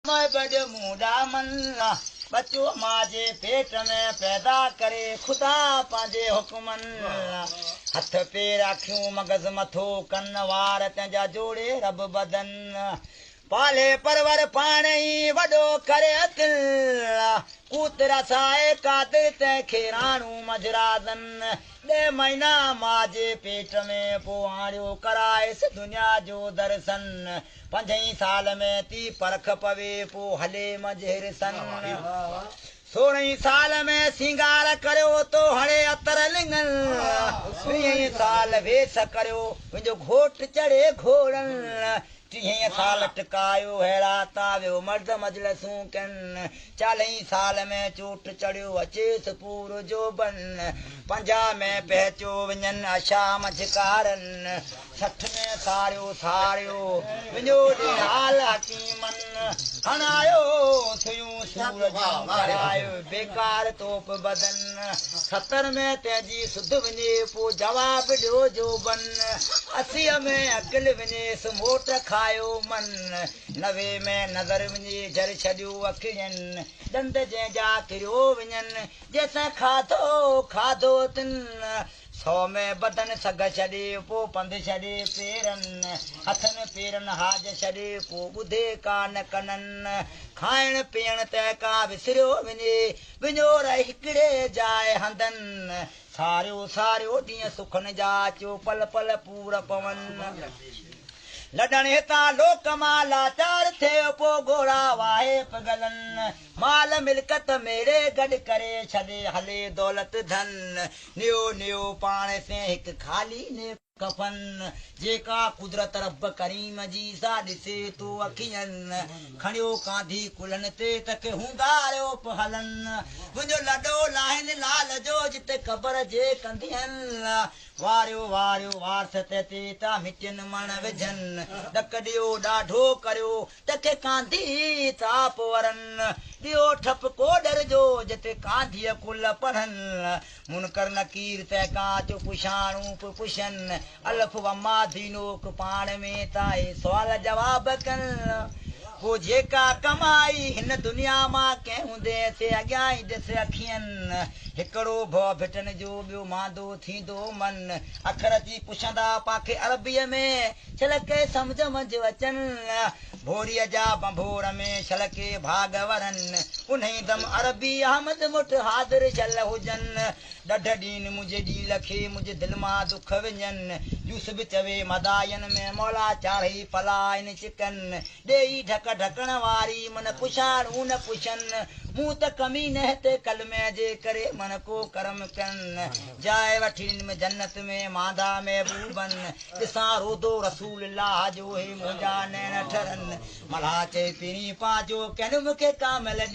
मैं बड़ मुंडा मन बच्चो माजे पेट में पैदा करे खुदा पांजे हुक्मन हथ पेर अखियूं मगज़ मथो कन वार तंहिंजा जोड़े रब बदन पाले परवर पाण ई वॾो करे दिल कूतर साए कादिर तंहिंखे राणू मजरादन 2 महीना माजे पेट में पोइ आणियो कराएसि दुनिया जो दर्शन 5 साल में ती परख पवे पोइ हले मजहिर सन 16 साल में सिंगार करियो तो हणे अतर लिंगन 20 साल वेस करियो मुंहिंजो घोट चढ़े घोड़न 30 साल टिकायो हेड़ा तावियो मर्द मजलसूं कनि 40 साल में चोट चढ़ियो अचेसि पूरो जोबन 50 में पहुचो वञनि आशा मझकारनि 60 में सारियो मुंहिंजो हाल हकीमन हणायो थियूं सूरज करायो बेकार तोप बदन 70 में तंहिंजी सुध वञे पोइ जवाब ॾियो जोबन 80 में अकिल वञेसि मोट खायो मन 90 में नज़र वञे जर छॾियो अखियुनि ॾंद जंहिंजा किरियो वञनि जंहिंसां खाधो तिन 100 में बदन सग छॾे पोइ पंधु छॾे पेरनि हथनि पेरनि हाज छॾे पोइ ॿुधे कान कननि खाइण पीअण तंहिंखां विसरियो वञे विञोर हिकिड़े जाइ हंधनि सारियो ॾींहं सुखनि जा अचो पल पल पूर पवनि लॾण हितां लोक मां लाचार थियो पोइ घोड़ा वाहे पगलनि माल मिल्कत मेरे गॾु करे छॾे हले दौलत धन नियो पाण से हिकु खाली ने कफन जेका कुदरत रब करीम जी सा ॾिसे तो अखियुनि खणियो कांधी कुलनि ते तक हूंदारियो हलनि मुंहिंजो लॾो लाहिनि लाल जो जिते ख़बर जे कंदियनि वारियो वारस ते ता मिटियुनि मण विझनि ॾक ॾियो ॾाढो करियो तंहिंखे कांधी ताप वरनि ॾियो ठप कोडर जो जिते कांधीअ कुल पढ़नि मुनकर नकीर तंहिंखां अचो पुछाणू पुछनि अलफ वमा दीनोक पाण में ताए सुवाल जवाब कनि पोइ जेका कमाई हिन दुनिया मां कंहिं हूंदे से अॻियां ई ॾिस अखियुनि हिकिड़ो भउ भिटनि जो ॿियो मांदो थींदो मन अखर अची पुछंदा पाखे अरबीअ में छलके सम्झ मंझि अचनि भोरीअ जा बंभोर में छलके भाग वरनि उन्ही दम अरबी अहमद मुठ हाज़िर छल हुजनि ॾढ ॾींहं मुंहिंजे ॾींहुं लखे मुंहिंजे दिलि मां दुख विझनि यूसुफ चवे मदायन में मौला चाढ़ी पलाइन चिकन ॾेई ढकण वारी मन पुछाणू न पुछनि मूं त कमी न हिते कलमे जे करे मन को करम कनि जाइ वठी में जन्नत में मांदा महबूबनि ॾिसां रोदो रसूल अल्लाह जो हे मुंहिंजा नैन ठरनि मल्हा चए पहिरीं पाजो कनि मूंखे कामल ॾे